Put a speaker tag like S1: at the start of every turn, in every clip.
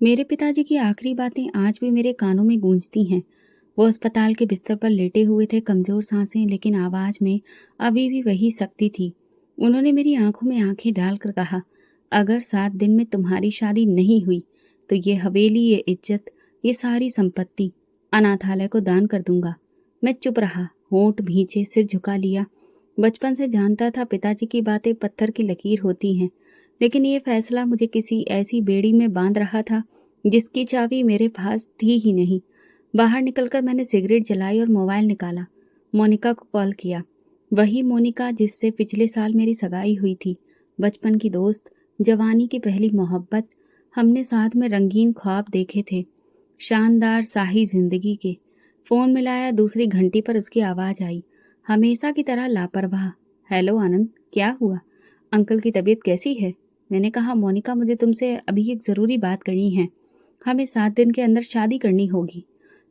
S1: मेरे पिताजी की आखिरी बातें आज भी मेरे कानों में गूंजती हैं। वो अस्पताल के बिस्तर पर लेटे हुए थे, कमजोर सांसें, लेकिन आवाज में अभी भी वही शक्ति थी। उन्होंने मेरी आंखों में आंखें डालकर कहा, अगर 7 दिन में तुम्हारी शादी नहीं हुई तो ये हवेली, ये इज्जत, ये सारी संपत्ति अनाथालय को दान कर दूंगा। मैं चुप रहा, होंठ भींचे, सिर झुका लिया। बचपन से जानता था पिताजी की बातें पत्थर की लकीर होती हैं, लेकिन ये फैसला मुझे किसी ऐसी बेड़ी में बांध रहा था जिसकी चाबी मेरे पास थी ही नहीं। बाहर निकलकर मैंने सिगरेट जलाई और मोबाइल निकाला। मोनिका को कॉल किया। वही मोनिका जिससे पिछले साल मेरी सगाई हुई थी। बचपन की दोस्त, जवानी की पहली मोहब्बत। हमने साथ में रंगीन ख्वाब देखे थे, शानदार शाही जिंदगी के। फोन मिलाया, दूसरी घंटी पर उसकी आवाज आई, हमेशा की तरह लापरवाह। हेलो आनंद, क्या हुआ? अंकल की तबीयत कैसी है? मैंने कहा, मोनिका, मुझे तुमसे अभी एक जरूरी बात करनी है। हमें 7 दिन के अंदर शादी करनी होगी।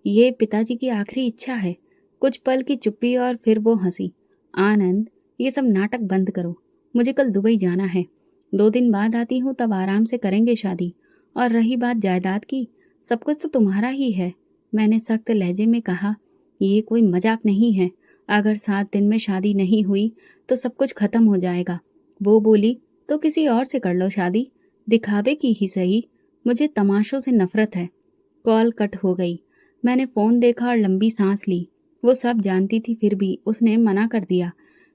S1: ये पिताजी की आखिरी इच्छा है। कुछ पल की चुप्पी और फिर वो हंसी। आनंद, ये सब नाटक बंद करो। मुझे कल दुबई जाना है। 2 दिन बाद आती हूँ, तब आराम से करेंगे शादी। और रही बात जायदाद की, सब कुछ तो तुम्हारा ही है। मैंने सख्त लहजे में कहा, ये कोई मजाक नहीं है। अगर 7 दिन में शादी नहीं हुई तो सब कुछ खत्म हो जाएगा। वो बोली, तो किसी और से कर लो शादी, दिखावे की ही सही। मुझे तमाशों से नफरत है। कॉल कट हो गई। मैंने फोन देखा और लंबी सांस ली। वो सब जानती थी, फिर भी उसने मना कर दिया।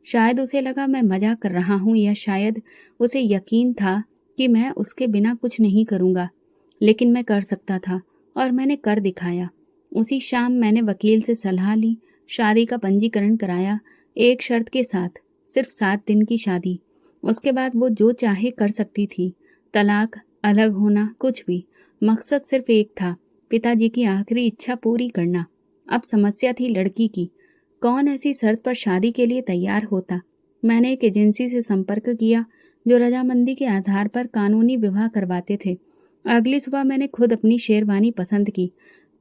S1: शायद उसे लगा मैं मजाक कर रहा हूँ, या शायद उसे यकीन था कि मैं उसके बिना कुछ नहीं करूँगा। लेकिन मैं कर सकता था, और मैंने कर दिखाया। उसी शाम मैंने वकील से सलाह ली, शादी का पंजीकरण कराया, एक शर्त के साथ, सिर्फ 7 दिन की शादी। उसके बाद वो जो चाहे कर सकती थी। तलाक, अलग होना, कुछ भी। मकसद सिर्फ एक था, पिताजी की आखिरी इच्छा पूरी करना। अब समस्या थी लड़की की। कौन ऐसी शर्त पर शादी के लिए तैयार होता? मैंने एक एजेंसी से संपर्क किया जो रजामंदी के आधार पर कानूनी विवाह करवाते थे। अगली सुबह मैंने खुद अपनी शेरवानी पसंद की।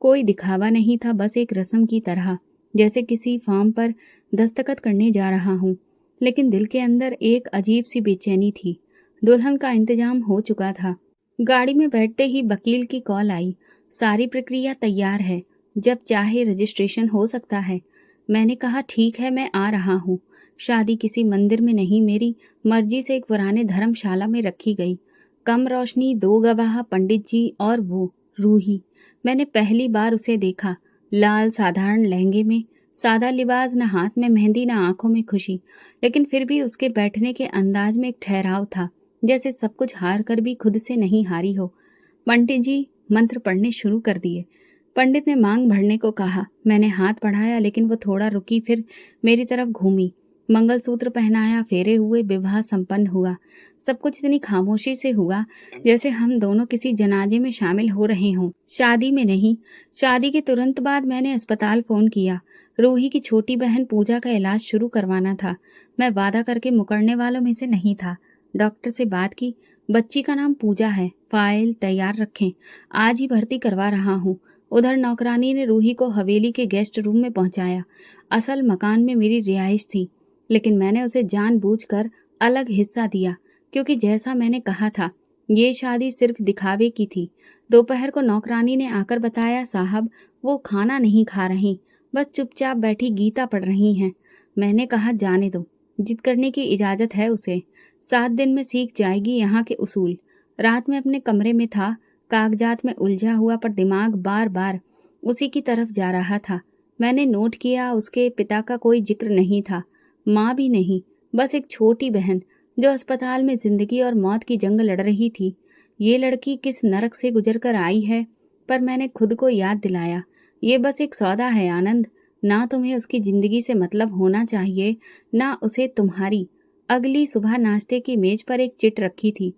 S1: कोई दिखावा नहीं था, बस एक रस्म की तरह, जैसे किसी फॉर्म पर दस्तखत करने जा रहा हूँ। लेकिन दिल के अंदर एक अजीब सी बेचैनी थी। दुल्हन का इंतजाम हो चुका था। गाड़ी में बैठते ही वकील की कॉल आई, सारी प्रक्रिया तैयार है, जब चाहे रजिस्ट्रेशन हो सकता है। मैंने कहा, ठीक है, मैं आ रहा हूँ। शादी किसी मंदिर में नहीं, मेरी मर्जी से एक पुराने धर्मशाला में रखी गई। कम रोशनी, 2 गवाह, पंडित जी और वो रूही। मैंने पहली बार उसे देखा, लाल साधारण लहंगे में, सादा लिबास, न हाथ में मेहंदी, न आंखों में खुशी। लेकिन फिर भी उसके बैठने के अंदाज में एक ठहराव था, जैसे सब कुछ हार कर भी खुद से नहीं हारी हो। पंडित जी मंत्र पढ़ने शुरू कर दिए। पंडित ने मांग भरने को कहा। मैंने हाथ बढ़ाया, लेकिन वो थोड़ा रुकी, फिर मेरी तरफ घूमी। मंगलसूत्र पहनाया, फेरे हुए, विवाह संपन्न हुआ। सब कुछ इतनी खामोशी से हुआ जैसे हम दोनों किसी जनाजे में शामिल हो रहे हों, शादी में नहीं। शादी के तुरंत बाद मैंने अस्पताल फोन किया। रूही की छोटी बहन पूजा का इलाज शुरू करवाना था। मैं वादा करके मुकरने वालों में से नहीं था। डॉक्टर से बात की। बच्ची का नाम पूजा है, फाइल तैयार रखें, आज ही भर्ती करवा रहा हूँ। उधर नौकरानी ने रूही को हवेली के गेस्ट रूम में पहुंचाया। असल मकान में मेरी रिहाइश थी, लेकिन मैंने उसे जानबूझकर अलग हिस्सा दिया, क्योंकि जैसा मैंने कहा था, ये शादी सिर्फ दिखावे की थी। दोपहर को नौकरानी ने आकर बताया, साहब वो खाना नहीं खा रही, बस चुपचाप बैठी गीता पढ़ रही हैं। मैंने कहा, जाने दो, जिद करने की इजाजत है उसे। 7 दिन में सीख जाएगी यहाँ के उसूल। रात में अपने कमरे में था, कागजात में उलझा हुआ, पर दिमाग बार बार उसी की तरफ जा रहा था। मैंने नोट किया, उसके पिता का कोई जिक्र नहीं था, माँ भी नहीं, बस एक छोटी बहन जो अस्पताल में जिंदगी और मौत की जंग लड़ रही थी। ये लड़की किस नरक से गुजर कर आई है। पर मैंने खुद को याद दिलाया, ये बस एक सौदा है आनंद। ना तुम्हें उसकी जिंदगी से मतलब होना चाहिए, ना उसे तुम्हारी। अगली सुबह नाश्ते की मेज पर एक चिट रखी थी,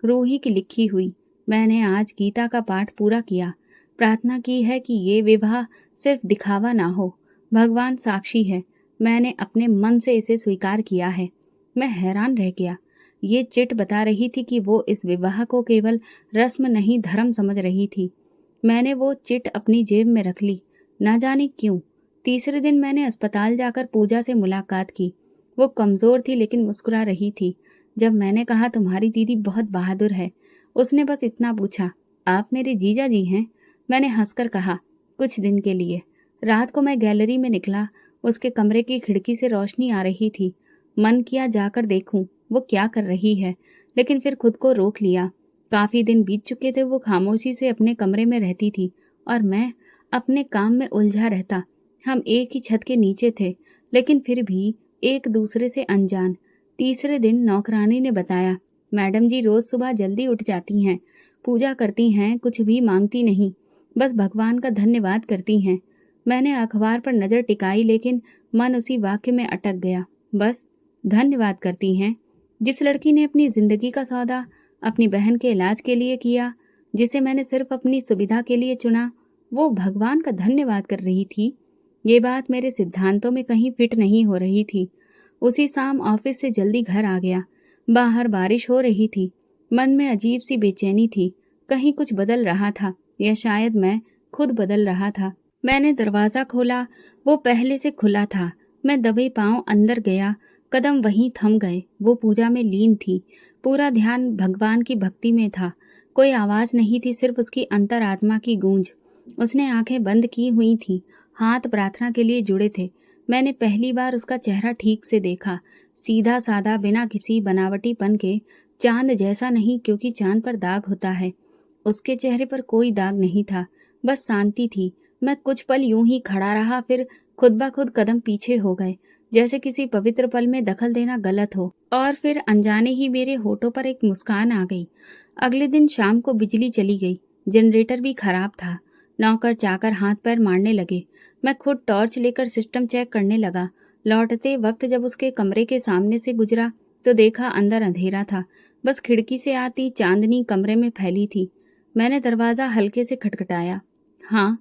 S1: रूही की लिखी हुई। मैंने आज गीता का पाठ पूरा किया। प्रार्थना की है कि ये विवाह सिर्फ दिखावा ना हो। भगवान साक्षी है, मैंने अपने मन से इसे स्वीकार किया है। मैं हैरान रह गया। ये चिट बता रही थी कि वो इस विवाह को केवल रस्म नहीं, धर्म समझ रही थी। मैंने वो चिट अपनी जेब में रख ली, ना जाने क्यों। तीसरे दिन मैंने अस्पताल जाकर पूजा से मुलाकात की। वो कमजोर थी, लेकिन मुस्कुरा रही थी। जब मैंने कहा, तुम्हारी दीदी बहुत बहादुर है, उसने बस इतना पूछा, आप मेरे जीजा जी हैं? मैंने हंसकर कहा। कुछ दिन के लिए। रात को मैं गैलरी में निकला। उसके कमरे की खिड़की से रोशनी आ रही थी। मन किया जाकर देखूं वो क्या कर रही है, लेकिन फिर खुद को रोक लिया। काफी दिन बीत चुके थे। वो खामोशी से अपने कमरे में रहती थी और मैं अपने काम में उलझा रहता। हम एक ही छत के नीचे थे, लेकिन फिर भी एक दूसरे से अनजान। तीसरे दिन नौकरानी ने बताया, मैडम जी रोज सुबह जल्दी उठ जाती हैं, पूजा करती हैं, कुछ भी मांगती नहीं, बस भगवान का धन्यवाद करती हैं। मैंने अखबार पर नजर टिकाई, लेकिन मन उसी वाक्य में अटक गया। बस धन्यवाद करती हैं। जिस लड़की ने अपनी जिंदगी का सौदा अपनी बहन के इलाज के लिए किया, जिसे मैंने सिर्फ अपनी सुविधा के लिए चुना, वो भगवान का धन्यवाद कर रही थी। ये बात मेरे सिद्धांतों में कहीं फिट नहीं हो रही थी। उसी शाम ऑफिस से जल्दी घर आ गया। बाहर बारिश हो रही थी। मन में अजीब सी बेचैनी थी। कहीं कुछ बदल रहा था, या शायद मैं खुद बदल रहा था। मैंने दरवाजा खोला। वो पहले से खुला था। मैं दबे पांव अंदर गया। कदम वहीं थम गए। वो पूजा में लीन थी। पूरा ध्यान भगवान की भक्ति में था। कोई आवाज नहीं थी, सिर्फ उसकी अंतरात्मा की गूंज। उसने आंखें बंद की हुई थीं, हाथ प्रार्थना के लिए जुड़े थे। मैंने पहली बार उसका चेहरा ठीक से देखा। सीधा साधा, बिना किसी बनावटीपन के, चांद जैसा नहीं, क्योंकि चांद पर दाग होता है। उसके चेहरे पर कोई दाग नहीं था, बस शांति थी। मैं कुछ पल यूं ही खड़ा रहा, फिर खुद ब खुद कदम पीछे हो गए, जैसे किसी पवित्र पल में दखल देना गलत हो। और फिर अनजाने ही मेरे होठों पर एक मुस्कान आ गई। अगले दिन शाम को बिजली चली गई। जनरेटर भी खराब था। नौकर चाकर हाथ पैर मारने लगे। मैं खुद टॉर्च लेकर सिस्टम चेक करने लगा। लौटते वक्त जब उसके कमरे के सामने से गुजरा तो देखा अंदर अंधेरा था। बस खिड़की से आती चांदनी कमरे में फैली थी। मैंने दरवाजा हल्के से खटखटाया। हाँ,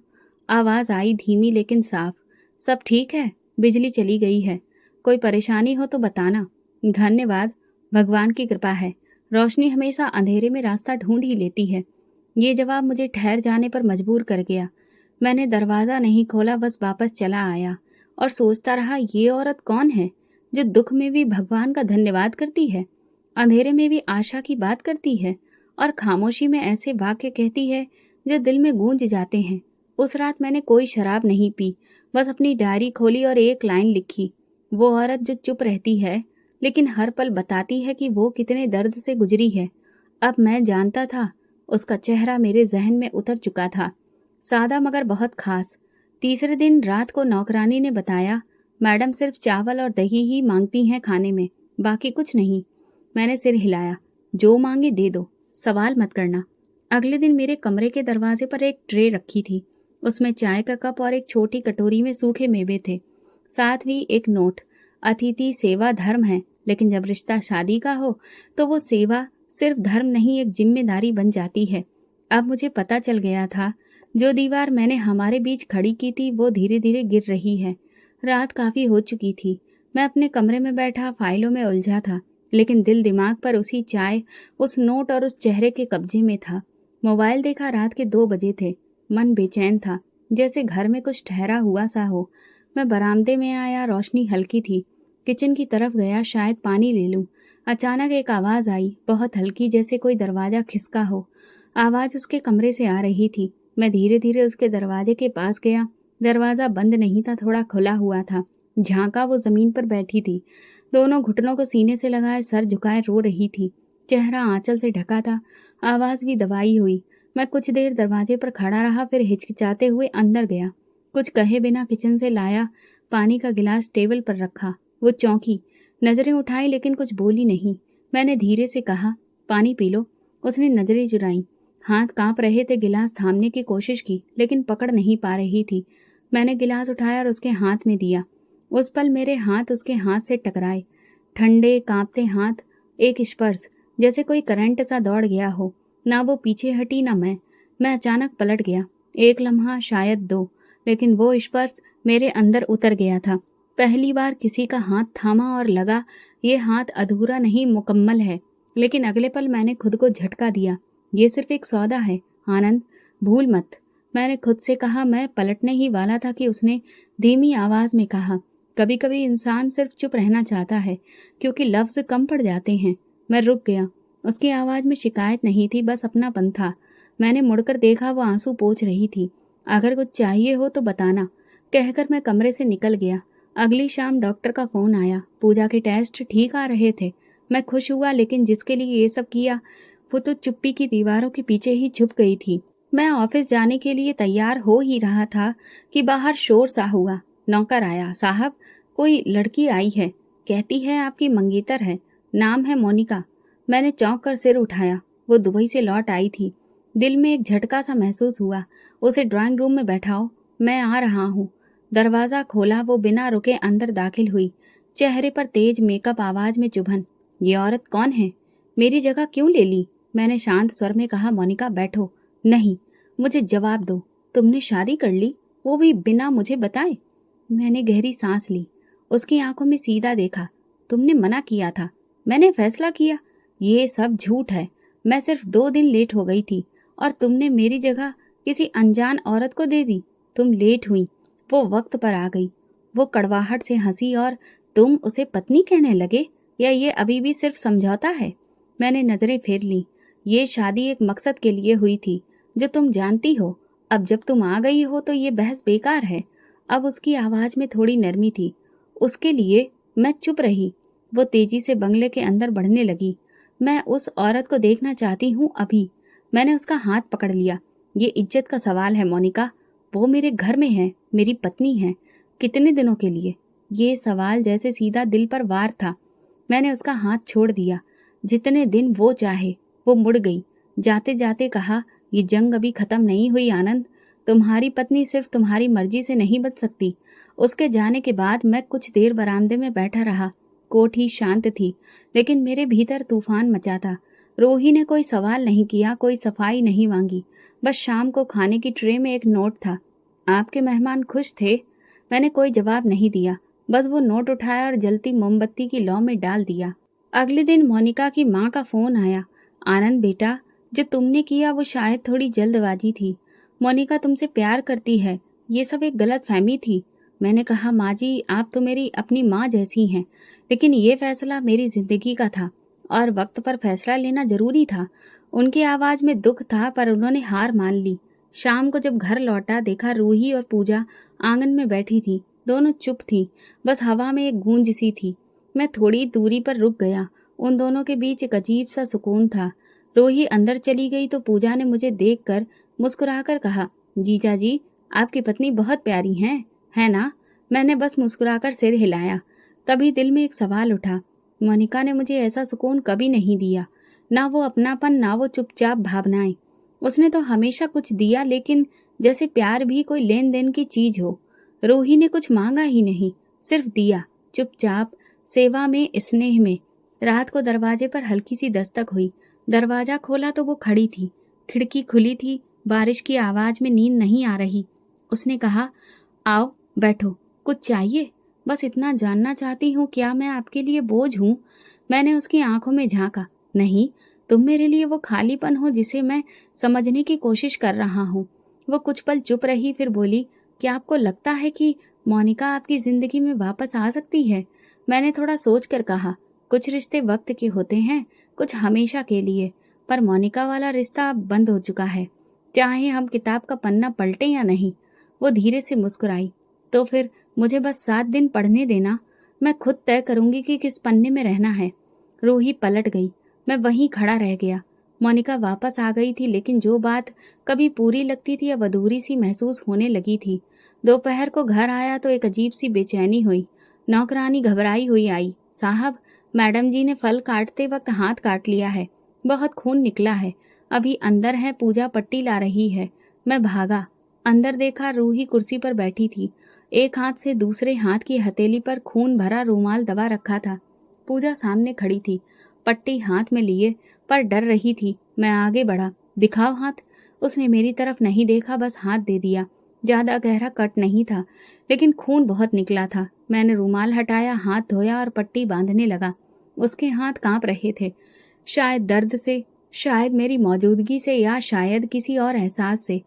S1: आवाज आई, धीमी लेकिन साफ। सब ठीक है? बिजली चली गई है। कोई परेशानी हो तो बताना। धन्यवाद, भगवान की कृपा है। रोशनी हमेशा अंधेरे में रास्ता ढूंढ ही लेती है। ये जवाब मुझे ठहर जाने पर मजबूर कर गया। मैंने दरवाजा नहीं खोला, बस वापस चला आया और सोचता रहा, ये औरत कौन है जो दुख में भी भगवान का धन्यवाद करती है, अंधेरे में भी आशा की बात करती है और खामोशी में ऐसे वाक्य कहती है जो दिल में गूंज जाते हैं। उस रात मैंने कोई शराब नहीं पी, बस अपनी डायरी खोली और एक लाइन लिखी। वो औरत जो चुप रहती है लेकिन हर पल बताती है कि वो कितने दर्द से गुजरी है। अब मैं जानता था। उसका चेहरा मेरे जहन में उतर चुका था, सादा मगर बहुत खास। तीसरे दिन रात को नौकरानी ने बताया, मैडम सिर्फ चावल और दही ही मांगती हैं खाने में, बाकी कुछ नहीं। मैंने सिर हिलाया। जो मांगे दे दो, सवाल मत करना। अगले दिन मेरे कमरे के दरवाजे पर एक ट्रे रखी थी। उसमें चाय का कप और एक छोटी कटोरी में सूखे मेवे थे। साथ भी एक नोट। अतिथि सेवा धर्म है, लेकिन जब रिश्ता शादी का हो तो वो सेवा सिर्फ धर्म नहीं, एक जिम्मेदारी बन जाती है। अब मुझे पता चल गया था, जो दीवार मैंने हमारे बीच खड़ी की थी वो धीरे धीरे गिर रही है। रात काफी हो चुकी थी। मैं अपने कमरे में बैठा फाइलों में उलझा था, लेकिन दिल दिमाग पर उसी चाय, उस नोट और उस चेहरे के कब्जे में था। मोबाइल देखा, रात के 2 बजे थे। मन बेचैन था, जैसे घर में कुछ ठहरा हुआ सा हो। मैं बरामदे में आया, रोशनी हल्की थी। किचन की तरफ गया, शायद पानी ले लूं। अचानक एक आवाज आई, बहुत हल्की, जैसे कोई दरवाजा खिसका हो। आवाज उसके कमरे से आ रही थी। मैं धीरे धीरे उसके दरवाजे के पास गया। दरवाजा बंद नहीं था, थोड़ा खुला हुआ था। झांका, वो जमीन पर बैठी थी, दोनों घुटनों को सीने से लगाए, सर झुकाए रो रही थी। चेहरा आंचल से ढका था, आवाज भी दबाई हुई। मैं कुछ देर दरवाजे पर खड़ा रहा, फिर हिचकिचाते हुए अंदर गया। कुछ कहे बिना किचन से लाया, पानी का गिलास टेबल पर रखा। वो चौंकी, नजरें उठाई, लेकिन कुछ बोली नहीं। मैंने धीरे से कहा, पानी पी लो। उसने नजरें चुराई। हाथ कांप रहे थे, गिलास थामने की कोशिश की, लेकिन पकड़ नहीं पा रही थी। मैंने गिलास उठाया और उसके हाथ में दिया। उस पल मेरे हाथ उसके हाथ से टकराए। ठंडे कांपते हाथ, एक स्पर्श, जैसे कोई करंट सा दौड़ गया हो। ना वो पीछे हटी, ना मैं अचानक पलट गया। एक लम्हा, शायद 2, लेकिन वो स्पर्श मेरे अंदर उतर गया था। पहली बार किसी का हाथ थामा और लगा, ये हाथ अधूरा नहीं, मुकम्मल है। लेकिन अगले पल मैंने खुद को झटका दिया। ये सिर्फ एक सौदा है आनंद, भूल मत। मैंने खुद से कहा। मैं पलटने ही वाला था कि उसने धीमी आवाज में कहा, कभी कभी इंसान सिर्फ चुप रहना चाहता है, क्योंकि लफ्ज कम पड़ जाते हैं। मैं रुक गया। उसकी आवाज में शिकायत नहीं थी, बस अपनापन था। मैंने मुड़कर देखा, वो आंसू पोंछ रही थी। अगर कुछ चाहिए हो तो बताना, कहकर मैं कमरे से निकल गया। अगली शाम डॉक्टर का फोन आया। पूजा के टेस्ट ठीक आ रहे थे। मैं खुश हुआ, लेकिन जिसके लिए ये सब किया वो तो चुप्पी की दीवारों के पीछे ही छुप गई थी। मैं ऑफिस जाने के लिए तैयार हो ही रहा था कि बाहर शोर सा हुआ। नौकर आया। साहब, कोई लड़की आई है, कहती है आपकी मंगेतर है, नाम है मोनिका। मैंने चौंक कर सिर उठाया। वो दुबई से लौट आई थी। दिल में एक झटका सा महसूस हुआ। उसे ड्राइंग रूम में बैठाओ, मैं आ रहा हूँ। दरवाजा खोला। वो बिना रुके अंदर दाखिल हुई। चेहरे पर तेज मेकअप, आवाज में चुभन। ये औरत कौन है? मेरी जगह क्यों ले ली? मैंने शांत स्वर में कहा, मोनिका बैठो। नहीं, मुझे जवाब दो। तुमने शादी कर ली, वो भी बिना मुझे बताए? मैंने गहरी सांस ली। उसकी आंखों में सीधा देखा। तुमने मना किया था, मैंने फैसला किया। ये सब झूठ है। मैं सिर्फ 2 दिन लेट हो गई थी और तुमने मेरी जगह किसी अनजान औरत को दे दी। तुम लेट हुई, वो वक्त पर आ गई। वो कड़वाहट से हंसी। और तुम उसे पत्नी कहने लगे, या ये अभी भी सिर्फ समझौता है? मैंने नजरें फेर ली। ये शादी एक मकसद के लिए हुई थी, जो तुम जानती हो। अब जब तुम आ गई हो तो ये बहस बेकार है। अब उसकी आवाज में थोड़ी नरमी थी। उसके लिए मैं चुप रही। वो तेजी से बंगले के अंदर बढ़ने लगी। मैं उस औरत को देखना चाहती हूँ अभी। मैंने उसका हाथ पकड़ लिया। ये इज्जत का सवाल है मोनिका। वो मेरे घर में है, मेरी पत्नी है। कितने दिनों के लिए? ये सवाल जैसे सीधा दिल पर वार था। मैंने उसका हाथ छोड़ दिया। जितने दिन वो चाहे। वो मुड़ गई। जाते जाते कहा, ये जंग अभी खत्म नहीं हुई आनंद। तुम्हारी पत्नी सिर्फ तुम्हारी मर्जी से नहीं बच सकती। उसके जाने के बाद मैं कुछ देर बरामदे में बैठा रहा। कोठी शांत थी, लेकिन मेरे भीतर तूफान मचा था। रोही ने कोई सवाल नहीं किया, कोई सफाई नहीं मांगी। बस शाम को खाने की ट्रे में एक नोट था। आपके मेहमान खुश थे? मैंने कोई जवाब नहीं दिया। बस वो नोट उठाया और जलती मोमबत्ती की लौ में डाल दिया। अगले दिन मोनिका की माँ का फोन आया। आनंद बेटा, जो तुमने किया वो शायद थोड़ी जल्दबाजी थी। मोनिका तुमसे प्यार करती है, ये सब एक गलत फहमी थी। मैंने कहा, माँ जी, आप तो मेरी अपनी माँ जैसी हैं, लेकिन ये फैसला मेरी जिंदगी का था और वक्त पर फैसला लेना जरूरी था। उनकी आवाज में दुख था, पर उन्होंने हार मान ली। शाम को जब घर लौटा, देखा रूही और पूजा आंगन में बैठी थी। दोनों चुप थी, बस हवा में एक गूंज सी थी। मैं थोड़ी दूरी पर रुक गया। उन दोनों के बीच एक अजीब सा सुकून था। रूही अंदर चली गई तो पूजा ने मुझे देखकर मुस्कुराकर कहा, जीजा जी, आपकी पत्नी बहुत प्यारी है ना? मैंने बस मुस्कुराकर सिर हिलाया। तभी दिल में एक सवाल उठा। मोनिका ने मुझे ऐसा सुकून कभी नहीं दिया। ना वो अपनापन, ना वो चुपचाप भावनाएं। उसने तो हमेशा कुछ दिया, लेकिन जैसे प्यार भी कोई लेन देन की चीज हो। रूही ने कुछ मांगा ही नहीं, सिर्फ दिया, चुपचाप, सेवा में, स्नेह में। रात को दरवाजे पर हल्की सी दस्तक हुई। दरवाजा खोला तो वो खड़ी थी। खिड़की खुली थी। बारिश की आवाज में नींद नहीं आ रही। उसने कहा, आओ बैठो, कुछ चाहिए? बस इतना जानना चाहती हूँ, क्या मैं आपके लिए बोझ हूँ? मैंने उसकी आंखों में झांका। नहीं, तुम मेरे लिए वो खालीपन हो जिसे मैं समझने की कोशिश कर रहा हूँ। वो कुछ पल चुप रही, फिर बोली, क्या आपको लगता है कि मोनिका आपकी जिंदगी में वापस आ सकती है? मैंने थोड़ा सोच कर कहा, कुछ रिश्ते वक्त के होते हैं, कुछ हमेशा के लिए, पर मोनिका वाला रिश्ता अब बंद हो चुका है, चाहे हम किताब का पन्ना पलटे या नहीं। वो धीरे से मुस्कुराई। तो फिर मुझे बस 7 दिन पढ़ने देना, मैं खुद तय करूंगी कि किस पन्ने में रहना है। रूही पलट गई। मैं वहीं खड़ा रह गया। मोनिका वापस आ गई थी, लेकिन जो बात कभी पूरी लगती थी अब अधूरी सी महसूस होने लगी थी। दोपहर को घर आया तो एक अजीब सी बेचैनी हुई। नौकरानी घबराई हुई आई, साहब, मैडम जी ने फल काटते वक्त हाथ काट लिया है, बहुत खून निकला है, अभी अंदर है, पूजा पट्टी ला रही है। मैं भागा। अंदर देखा, रूही कुर्सी पर बैठी थी। एक हाथ से दूसरे हाथ की हथेली पर खून भरा रूमाल दबा रखा था। पूजा सामने खड़ी थी, पट्टी हाथ में लिए, पर डर रही थी। मैं आगे बढ़ा। दिखाओ हाथ। उसने मेरी तरफ नहीं देखा, बस हाथ दे दिया। ज्यादा गहरा कट नहीं था, लेकिन खून बहुत निकला था। मैंने रूमाल हटाया, हाथ धोया और पट्टी बांधने लगा। उसके हाथ कांप रहे थे, शायद दर्द से, शायद मेरी मौजूदगी से, या शायद किसी और एहसास से।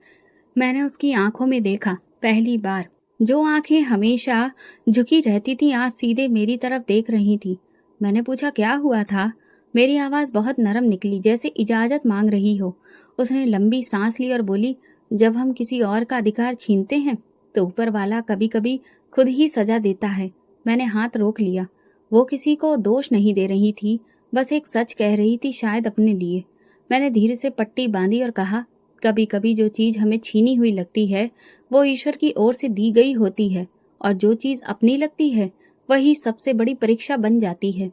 S1: मैंने उसकी आंखों में देखा, पहली बार। जो आंखें हमेशा झुकी रहती थी, आज सीधे मेरी तरफ देख रही थी। मैंने पूछा, क्या हुआ था? मेरी आवाज बहुत नरम निकली, जैसे इजाजत मांग रही हो। उसने लंबी सांस ली और बोली, जब हम किसी और का अधिकार छीनते हैं तो ऊपर वाला कभी कभी खुद ही सजा देता है। मैंने हाथ रोक लिया। वो किसी को दोष नहीं दे रही थी, बस एक सच कह रही थी, शायद अपने लिए। मैंने धीरे से पट्टी बांधी और कहा, कभी कभी जो चीज हमें छीनी हुई लगती है वो ईश्वर की ओर से दी गई होती है, और जो चीज अपनी लगती है वही सबसे बड़ी परीक्षा बन जाती है।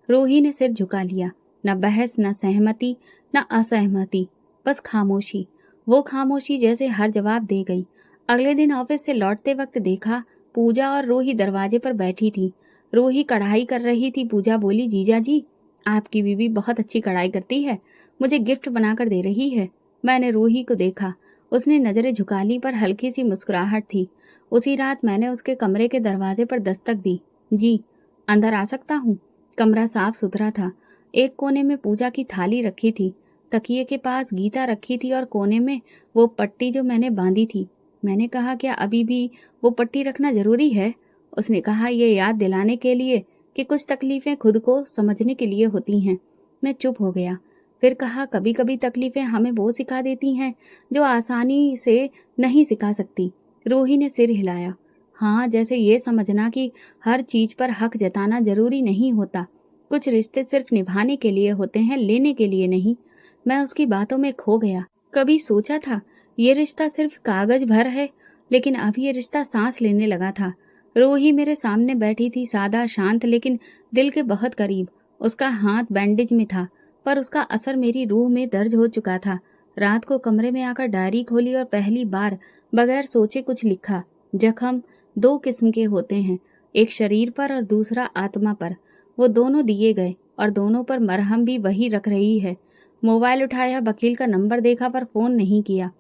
S1: रूही ने सिर झुका लिया। न बहस, न सहमति, न असहमति, बस खामोशी। वो खामोशी जैसे हर जवाब दे गई। अगले दिन ऑफिस से लौटते वक्त देखा, पूजा और रूही दरवाजे पर बैठी थी। रूही कढ़ाई कर रही थी। पूजा बोली, जीजा जी, आपकी बीवी बहुत अच्छी कढ़ाई करती है, मुझे गिफ्ट बनाकर दे रही है। मैंने रूही को देखा। उसने नजरें झुका ली, पर हल्की सी मुस्कुराहट थी। उसी रात मैंने उसके कमरे के दरवाजे पर दस्तक दी। जी, अंदर आ सकता हूँ? कमरा साफ सुथरा था। एक कोने में पूजा की थाली रखी थी, तकिए के पास गीता रखी थी और कोने में वो पट्टी जो मैंने बांधी थी। मैंने कहा, क्या अभी भी वो पट्टी रखना जरूरी है? उसने कहा, ये याद दिलाने के लिए कि कुछ तकलीफें खुद को समझने के लिए होती हैं। मैं चुप हो गया। फिर कहा, कभी कभी तकलीफें हमें वो सिखा देती हैं जो आसानी से नहीं सिखा सकती। रूही ने सिर हिलाया। हाँ, जैसे ये समझना कि हर चीज पर हक जताना जरूरी नहीं होता। कुछ रिश्ते सिर्फ निभाने के लिए होते हैं, लेने के लिए नहीं। मैं उसकी बातों में खो गया। कभी सोचा था ये रिश्ता सिर्फ कागज भर है, लेकिन अब ये रिश्ता सांस लेने लगा था। रूही मेरे सामने बैठी थी, सादा, शांत, लेकिन दिल के बहुत करीब। उसका हाथ बैंडेज में था, पर उसका असर मेरी रूह में दर्ज हो चुका था। रात को कमरे में आकर डायरी खोली और पहली बार बगैर सोचे कुछ लिखा। जख्म दो किस्म के होते हैं, एक शरीर पर और दूसरा आत्मा पर। वो दोनों दिए गए और दोनों पर मरहम भी वही रख रही है। मोबाइल उठाया, वकील का नंबर देखा, पर फोन नहीं किया।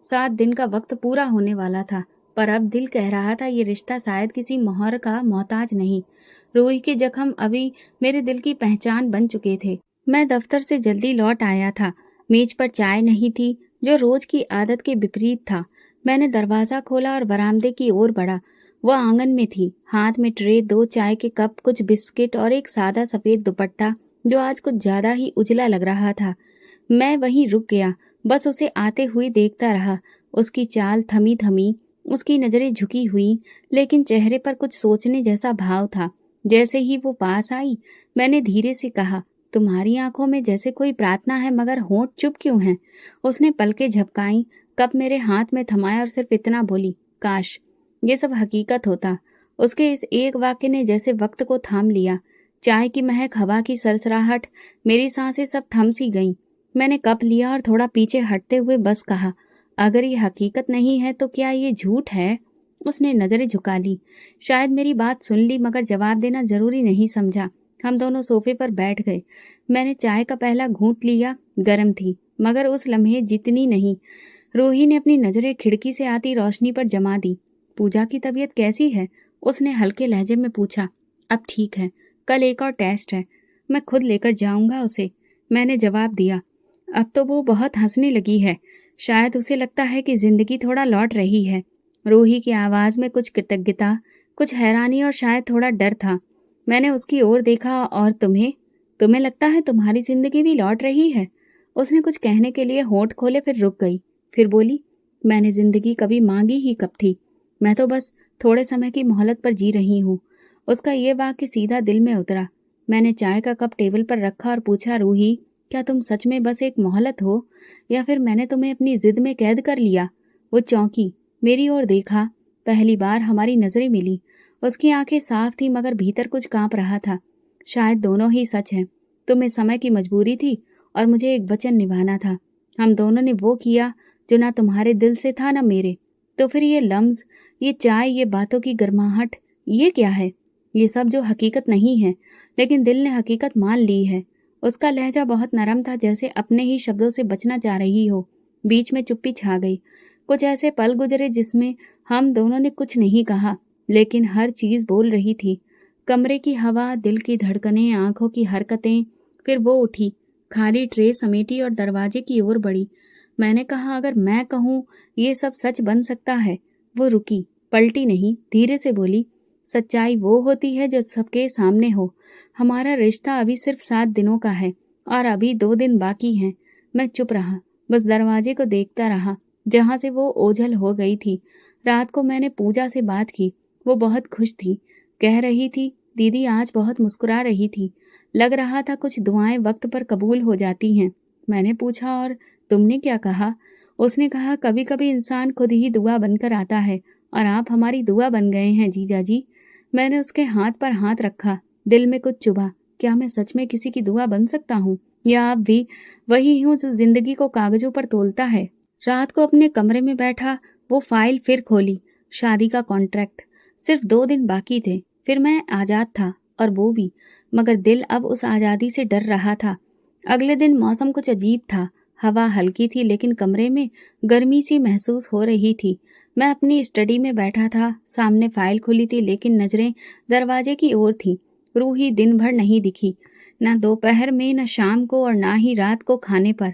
S1: 7 दिन का वक्त पूरा होने वाला था, पर अब दिल कह रहा था ये रिश्ता शायद किसी मोहर का मोहताज नहीं। रूही के जख्म अभी मेरे दिल की पहचान बन चुके थे। मैं दफ्तर से जल्दी लौट आया था। मेज पर चाय नहीं थी, जो रोज की आदत के विपरीत था। मैंने दरवाजा खोला और बरामदे की ओर बढ़ा। वो आंगन में थी, हाथ में ट्रे, 2 चाय के कप, कुछ बिस्किट और एक सादा सफेद दुपट्टा जो आज कुछ ज्यादा ही उजला लग रहा था। मैं वहीं रुक गया, बस उसे आते हुए देखता रहा। उसकी चाल थमी थमी, उसकी नजरें झुकी हुई, लेकिन चेहरे पर कुछ सोचने जैसा भाव था। जैसे ही वो पास आई, मैंने धीरे से कहा, तुम्हारी आंखों में जैसे कोई प्रार्थना है, मगर होंठ चुप क्यों हैं? उसने पलकें झपकाई, कप मेरे हाथ में थमाया और सिर्फ इतना बोली, काश ये सब हकीकत होता। उसके इस एक वाक्य ने जैसे वक्त को थाम लिया। चाय की महक, हवा की सरसराहट, मेरी सांसें सब थम सी गईं। मैंने कप लिया और थोड़ा पीछे हटते हुए बस कहा, अगर ये हकीकत नहीं है तो क्या ये झूठ है? उसने नजरें झुका ली। शायद मेरी बात सुन ली, मगर जवाब देना जरूरी नहीं समझा। हम दोनों सोफे पर बैठ गए। मैंने चाय का पहला घूंट लिया। गर्म थी, मगर उस लम्हे जितनी नहीं। रूही ने अपनी नजरें खिड़की से आती रोशनी पर जमा दी। पूजा की तबीयत कैसी है? उसने हल्के लहजे में पूछा। अब ठीक है, कल एक और टेस्ट है, मैं खुद लेकर जाऊंगा उसे। मैंने जवाब दिया। अब तो वो बहुत हंसने लगी है, शायद उसे लगता है कि जिंदगी थोड़ा लौट रही है। रूही की आवाज में कुछ कृतज्ञता, कुछ हैरानी और शायद थोड़ा डर था। मैंने उसकी ओर देखा। और तुम्हें तुम्हें लगता है तुम्हारी जिंदगी भी लौट रही है? उसने कुछ कहने के लिए होंठ खोले, फिर रुक गई। फिर बोली, मैंने जिंदगी कभी मांगी ही कब थी? मैं तो बस थोड़े समय की मोहलत पर जी रही हूँ। उसका ये वाक्य सीधा दिल में उतरा। मैंने चाय का कप टेबल पर रखा और पूछा, रूही, क्या तुम सच में बस एक मोहलत हो, या फिर मैंने तुम्हें अपनी जिद में कैद कर लिया? वो चौंकी, मेरी ओर देखा। पहली बार हमारी नजरें मिली। उसकी आंखें साफ थी, मगर भीतर कुछ कांप रहा था। शायद दोनों ही सच हैं। तुम्हें समय की मजबूरी थी और मुझे एक वचन निभाना था। हम दोनों ने वो किया जो ना तुम्हारे दिल से था ना मेरे। तो फिर ये लम्ज, ये चाय, ये बातों की गर्माहट, ये क्या है? ये सब जो हकीकत नहीं है, लेकिन दिल ने हकीकत मान ली है। उसका लहजा बहुत नरम था, जैसे अपने ही शब्दों से बचना चाह रही हो। बीच में चुप्पी छा गई। कुछ ऐसे पल गुजरे जिसमें हम दोनों ने कुछ नहीं कहा, लेकिन हर चीज बोल रही थी। कमरे की हवा, दिल की धड़कनें, आंखों की हरकतें। फिर वो उठी, खाली ट्रे समेटी और दरवाजे की ओर बढ़ी। मैंने कहा, अगर मैं कहूँ ये सब सच बन सकता है? वो रुकी, पलटी नहीं, धीरे से बोली, सच्चाई वो होती है जो सबके सामने हो। हमारा रिश्ता अभी सिर्फ 7 दिनों का है और अभी 2 दिन बाकी हैं। मैं चुप रहा। बस दरवाजे को देखता रहा जहां से वो ओझल हो गई थी। रात को मैंने पूजा से बात की। वो बहुत खुश थी। कह रही थी दीदी आज बहुत मुस्कुरा रही थी। लग रहा था कुछ दुआएं वक्त पर कबूल हो जाती हैं। मैंने पूछा और तुमने क्या कहा? उसने कहा कभी कभी इंसान खुद ही दुआ बनकर आता है और आप हमारी दुआ बन गए हैं जीजा जी। मैंने उसके हाथ पर हाथ रखा। दिल में कुछ चुभा। क्या मैं सच में किसी की दुआ बन सकता हूँ या आप भी वही हूँ जो जिंदगी को कागजों पर तोलता है? रात को अपने कमरे में बैठा वो फाइल फिर खोली। शादी का कॉन्ट्रैक्ट। सिर्फ 2 दिन बाकी थे, फिर मैं आजाद था और वो भी। मगर दिल अब उस आज़ादी से डर रहा था। अगले दिन मौसम कुछ अजीब था। हवा हल्की थी लेकिन कमरे में गर्मी सी महसूस हो रही थी। मैं अपनी स्टडी में बैठा था। सामने फाइल खुली थी लेकिन नजरें दरवाजे की ओर थी। रूही दिन भर नहीं दिखी, न दोपहर में, न शाम को और ना ही रात को खाने पर।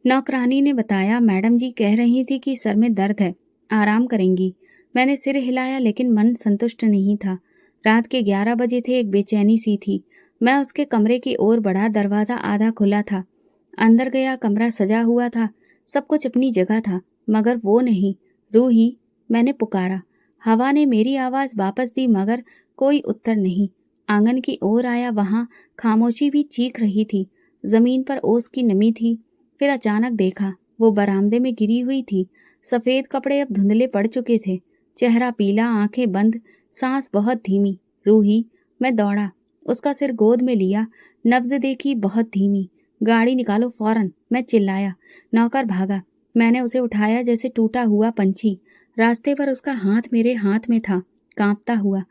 S1: नौकरानी ने बताया मैडम जी कह रही थी कि सर में दर्द है, आराम करेंगी। मैंने सिर हिलाया लेकिन मन संतुष्ट नहीं था। रात के 11 बजे थे। एक बेचैनी सी थी। मैं उसके कमरे की ओर बढ़ा। दरवाजा आधा खुला था। अंदर गया। कमरा सजा हुआ था। सब कुछ अपनी जगह था मगर वो नहीं। रूही, मैंने पुकारा। हवा ने मेरी आवाज वापस दी मगर कोई उत्तर नहीं। आंगन की ओर आया। वहां खामोशी भी चीख रही थी। जमीन पर ओस की नमी थी। फिर अचानक देखा वो बरामदे में गिरी हुई थी। सफेद कपड़े अब धुंधले पड़ चुके थे। चेहरा पीला, आंखें बंद, सांस बहुत धीमी। रूही, मैं दौड़ा। उसका सिर गोद में लिया। नब्ज देखी, बहुत धीमी। गाड़ी निकालो फौरन, मैं चिल्लाया। नौकर भागा। मैंने उसे उठाया जैसे टूटा हुआ पंछी। रास्ते पर उसका हाथ मेरे हाथ में था, कांपता हुआ।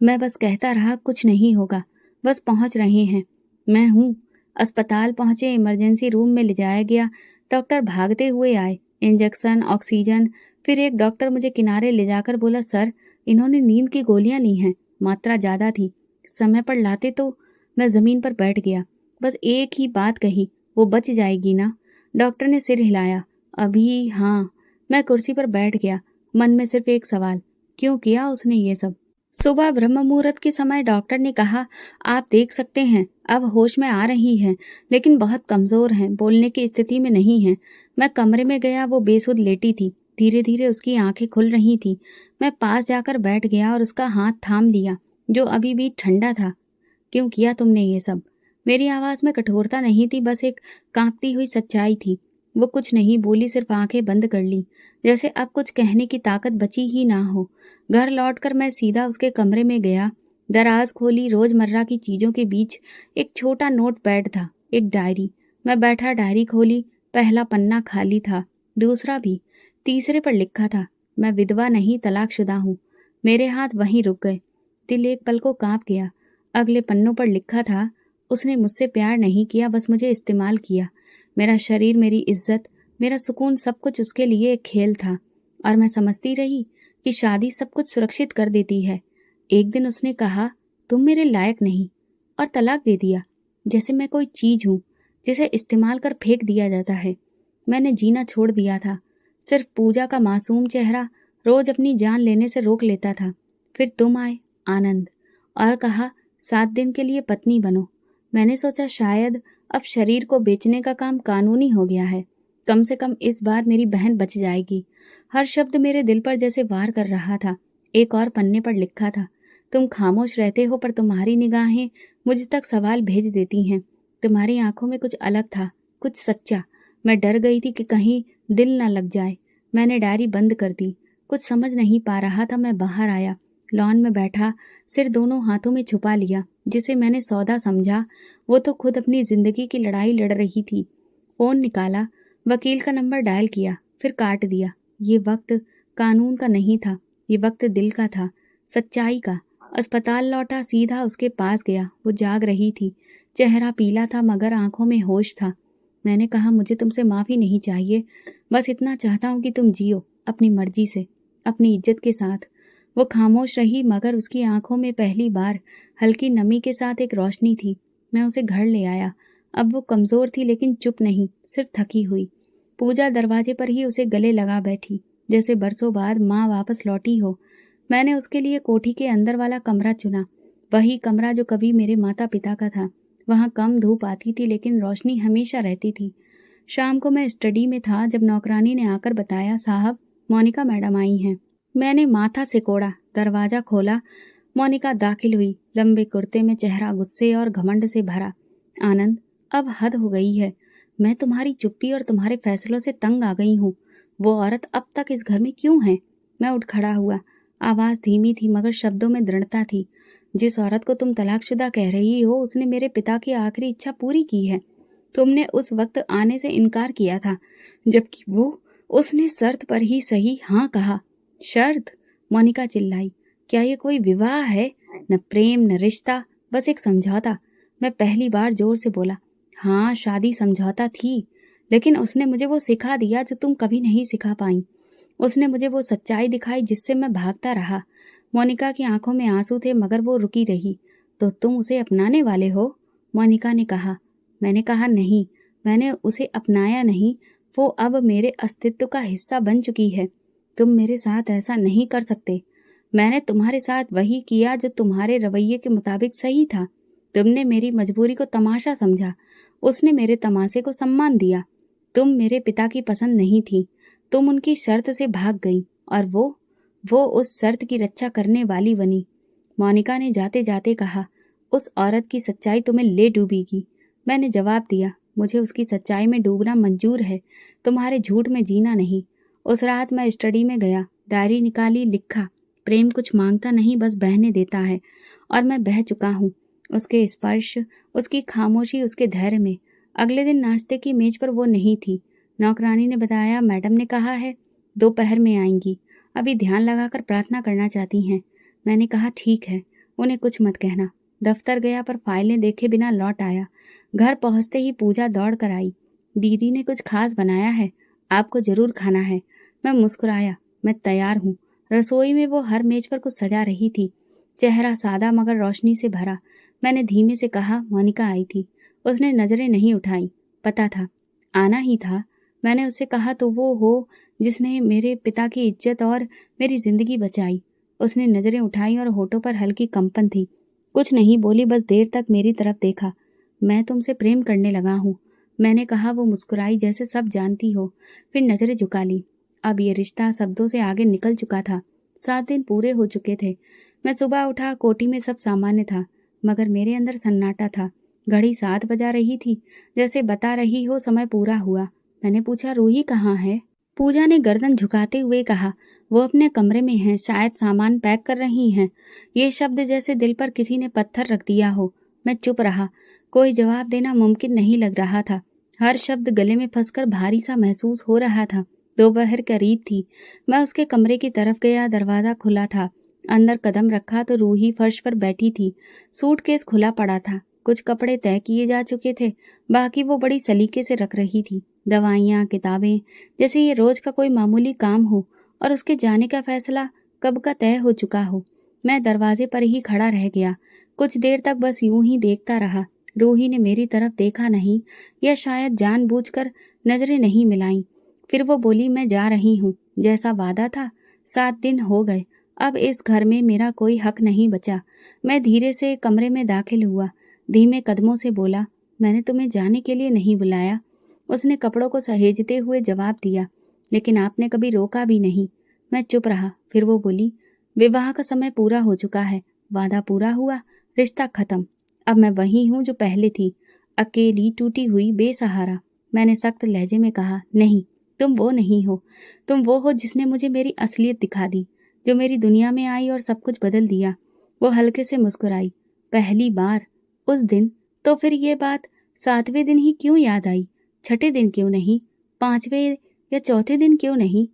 S1: मैं बस कहता रहा कुछ नहीं होगा, बस पहुंच रहे हैं। मैं हूं। अस्पताल पहुंचे। इमरजेंसी रूम में ले जाया गया। डॉक्टर भागते हुए आए। Injection, oxygen. फिर एक डॉक्टर मुझे किनारे ले जाकर बोला सर, इन्होंने नींद की गोलियां ली हैं, मात्रा ज्यादा थी, समय पर लाते तो। मैं जमीन पर बैठ गया। बस एक ही बात कही, वो बच जाएगी ना? डॉक्टर ने सिर हिलाया। अभी हाँ। मैं कुर्सी पर बैठ गया। मन में सिर्फ एक सवाल, क्यों किया उसने ये सब? सुबह ब्रह्म मुहूर्त के समय डॉक्टर ने कहा आप देख सकते हैं अब होश में आ रही हैं लेकिन बहुत कमजोर हैं, बोलने की स्थिति में नहीं हैं। मैं कमरे में गया। वो बेसुध लेटी थी। धीरे धीरे उसकी आंखें खुल रही थी। मैं पास जाकर बैठ गया और उसका हाथ थाम लिया जो अभी भी ठंडा था। क्यों किया तुमने ये सब? मेरी आवाज में कठोरता नहीं थी, बस एक कांपती हुई सच्चाई थी। वो कुछ नहीं बोली, सिर्फ आंखें बंद कर ली जैसे अब कुछ कहने की ताकत बची ही ना हो। घर लौटकर मैं सीधा उसके कमरे में गया। दराज खोली। रोजमर्रा की चीजों के बीच एक छोटा नोट पैड था, एक डायरी। मैं बैठा, डायरी खोली। पहला पन्ना खाली था, दूसरा भी। तीसरे पर लिखा था मैं विधवा नहीं, तलाकशुदा हूँ। मेरे हाथ वहीं रुक गए। दिल एक पल को कांप गया। अगले पन्नों पर लिखा था उसने मुझसे प्यार नहीं किया, बस मुझे इस्तेमाल किया। मेरा शरीर, मेरी इज्जत, मेरा सुकून, सब कुछ उसके लिए एक खेल था। और मैं समझती रही कि शादी सब कुछ सुरक्षित कर देती है। एक दिन उसने कहा तुम मेरे लायक नहीं और तलाक दे दिया, जैसे मैं कोई चीज हूं जिसे इस्तेमाल कर फेंक दिया जाता है। मैंने जीना छोड़ दिया था। सिर्फ पूजा का मासूम चेहरा रोज अपनी जान लेने से रोक लेता था। फिर तुम आए, आनंद, और कहा 7 दिन के लिए पत्नी बनो। मैंने सोचा शायद अब शरीर को बेचने का काम कानूनी हो गया है। कम से कम इस बार मेरी बहन बच जाएगी। हर शब्द मेरे दिल पर जैसे वार कर रहा था। एक और पन्ने पर लिखा था तुम खामोश रहते हो पर तुम्हारी निगाहें मुझ तक सवाल भेज देती हैं। तुम्हारी आंखों में कुछ अलग था, कुछ सच्चा। मैं डर गई थी कि कहीं दिल ना लग जाए। मैंने डायरी बंद कर दी। कुछ समझ नहीं पा रहा था। मैं बाहर आया। लॉन में बैठा, सिर दोनों हाथों में छुपा लिया। जिसे मैंने सौदा समझा वो तो खुद अपनी जिंदगी की लड़ाई लड़ रही थी। फोन निकाला, वकील का नंबर डायल किया, फिर काट दिया। ये वक्त कानून का नहीं था, ये वक्त दिल का था, सच्चाई का। अस्पताल लौटा, सीधा उसके पास गया। वो जाग रही थी। चेहरा पीला था मगर आंखों में होश था। मैंने कहा मुझे तुमसे माफी नहीं चाहिए, बस इतना चाहता हूँ कि तुम जियो अपनी मर्जी से, अपनी इज्जत के साथ। वो खामोश रही मगर उसकी आंखों में पहली बार हल्की नमी के साथ एक रोशनी थी। मैं उसे घर ले आया। अब वो कमजोर थी लेकिन चुप नहीं, सिर्फ थकी हुई। पूजा दरवाजे पर ही उसे गले लगा बैठी, जैसे बरसों बाद माँ वापस लौटी हो। मैंने उसके लिए कोठी के अंदर वाला कमरा चुना, वही कमरा जो कभी मेरे माता पिता का था। वहाँ कम धूप आती थी लेकिन रोशनी हमेशा रहती थी। शाम को मैं स्टडी में था जब नौकरानी ने आकर बताया, साहब मोनिका मैडम आई हैं। मैंने माथा सिकोड़ा, दरवाजा खोला। मोनिका दाखिल हुई, लंबे कुर्ते में, चेहरा गुस्से और घमंड से भरा। आनंद, अब हद हो गई है। मैं तुम्हारी चुप्पी और तुम्हारे फैसलों से तंग आ गई हूँ। वो औरत अब तक इस घर में क्यों है? मैं उठ खड़ा हुआ। आवाज़ धीमी थी मगर शब्दों में दृढ़ता थी। जिस औरत को तुम तलाकशुदा कह रही हो, उसने मेरे पिता की आखिरी इच्छा पूरी की है। तुमने उस वक्त आने से इनकार किया था, जबकि उसने शर्त पर ही सही हाँ कहा। शर्त? मोनिका चिल्लाई। क्या ये कोई विवाह है? न प्रेम न रिश्ता, बस एक समझौता। मैं पहली बार जोर से बोला। हाँ, शादी समझौता थी, लेकिन उसने मुझे वो सिखा दिया जो तुम कभी नहीं सिखा पाई। उसने मुझे वो सच्चाई दिखाई जिससे मैं भागता रहा। मोनिका की आंखों में आंसू थे मगर वो रुकी रही। तो तुम उसे अपनाने वाले हो? मोनिका ने कहा। मैंने कहा नहीं, मैंने उसे अपनाया नहीं, वो अब मेरे अस्तित्व का हिस्सा बन चुकी है। तुम मेरे साथ ऐसा नहीं कर सकते। मैंने तुम्हारे साथ वही किया जो तुम्हारे रवैये के मुताबिक सही था। तुमने मेरी मजबूरी को तमाशा समझा, उसने मेरे तमाशे को सम्मान दिया। तुम मेरे पिता की पसंद नहीं थी, तुम उनकी शर्त से भाग गई और वो उस शर्त की रक्षा करने वाली बनी। मोनिका ने जाते जाते कहा, उस औरत की सच्चाई तुम्हें ले डूबेगी। मैंने जवाब दिया, मुझे उसकी सच्चाई में डूबना मंजूर है, तुम्हारे झूठ में जीना नहीं। उस रात मैं स्टडी में गया, डायरी निकाली, लिखा, प्रेम कुछ मांगता नहीं, बस बहने देता है, और मैं बह चुका हूँ। उसके स्पर्श, उसकी खामोशी, उसके धैर्य में। अगले दिन नाश्ते की मेज पर वो नहीं थी। नौकरानी ने बताया, मैडम ने कहा है दोपहर में आएंगी, अभी ध्यान लगाकर प्रार्थना करना चाहती हैं। मैंने कहा ठीक है, उन्हें कुछ मत कहना। दफ्तर गया पर फाइलें देखे बिना लौट आया। घर पहुंचते ही पूजा दौड़ कर आई। दीदी ने कुछ खास बनाया है, आपको जरूर खाना है। मैं मुस्कुराया, मैं तैयार हूँ। रसोई में वो हर मेज पर कुछ सजा रही थी, चेहरा सादा मगर रोशनी से भरा। मैंने धीमे से कहा, मोनिका आई थी। उसने नजरें नहीं उठाई, पता था आना ही था। मैंने उससे कहा, तो वो हो जिसने मेरे पिता की इज्जत और मेरी जिंदगी बचाई। उसने नजरें उठाई और होठों पर हल्की कंपन थी। कुछ नहीं बोली, बस देर तक मेरी तरफ देखा। मैं तुमसे प्रेम करने लगा हूँ, मैंने कहा। वो मुस्कुराई, जैसे सब जानती हो, फिर नजरें झुका ली। अब ये रिश्ता शब्दों से आगे निकल चुका था। 7 दिन पूरे हो चुके थे। मैं सुबह उठा, कोठी में सब सामान्य था, मगर मेरे अंदर सन्नाटा था। घड़ी 7 बजा रही थी, जैसे बता रही हो समय पूरा हुआ। मैंने पूछा, रूही कहाँ है? पूजा ने गर्दन झुकाते हुए कहा, वो अपने कमरे में है, शायद सामान पैक कर रही हैं। ये शब्द जैसे दिल पर किसी ने पत्थर रख दिया हो। मैं चुप रहा, कोई जवाब देना मुमकिन नहीं लग रहा था। हर शब्द गले में फंसकर भारी सा महसूस हो रहा था। दोपहर करीब थी। मैं उसके कमरे की तरफ गया, दरवाजा खुला था। अंदर कदम रखा तो रूही फर्श पर बैठी थी। सूटकेस खुला पड़ा था, कुछ कपड़े तय किए जा चुके थे, बाकी वो बड़ी सलीके से रख रही थी। दवाइयाँ, किताबें, जैसे ये रोज का कोई मामूली काम हो और उसके जाने का फैसला कब का तय हो चुका हो। मैं दरवाजे पर ही खड़ा रह गया, कुछ देर तक बस यूं ही देखता रहा। रूही ने मेरी तरफ देखा नहीं, या शायद जानबूझकर नजरें नहीं मिलाईं। फिर वो बोली, मैं जा रही हूँ, जैसा वादा था। 7 दिन हो गए, अब इस घर में मेरा कोई हक नहीं बचा। मैं धीरे से कमरे में दाखिल हुआ, धीमे कदमों से बोला, मैंने तुम्हें जाने के लिए नहीं बुलाया। उसने कपड़ों को सहेजते हुए जवाब दिया, लेकिन आपने कभी रोका भी नहीं। मैं चुप रहा। फिर वो बोली, विवाह का समय पूरा हो चुका है, वादा पूरा हुआ, रिश्ता खत्म। अब मैं वही हूँ जो पहले थी, अकेली, टूटी हुई, बेसहारा। मैंने सख्त लहजे में कहा, नहीं, तुम वो नहीं हो। तुम वो हो जिसने मुझे मेरी असलियत दिखा दी, जो मेरी दुनिया में आई और सब कुछ बदल दिया। वो हल्के से मुस्कुराई। पहली बार उस दिन। तो फिर ये बात 7वें दिन ही क्यों याद आई? 6ठे दिन क्यों नहीं? 5वें या चौथे दिन क्यों नहीं?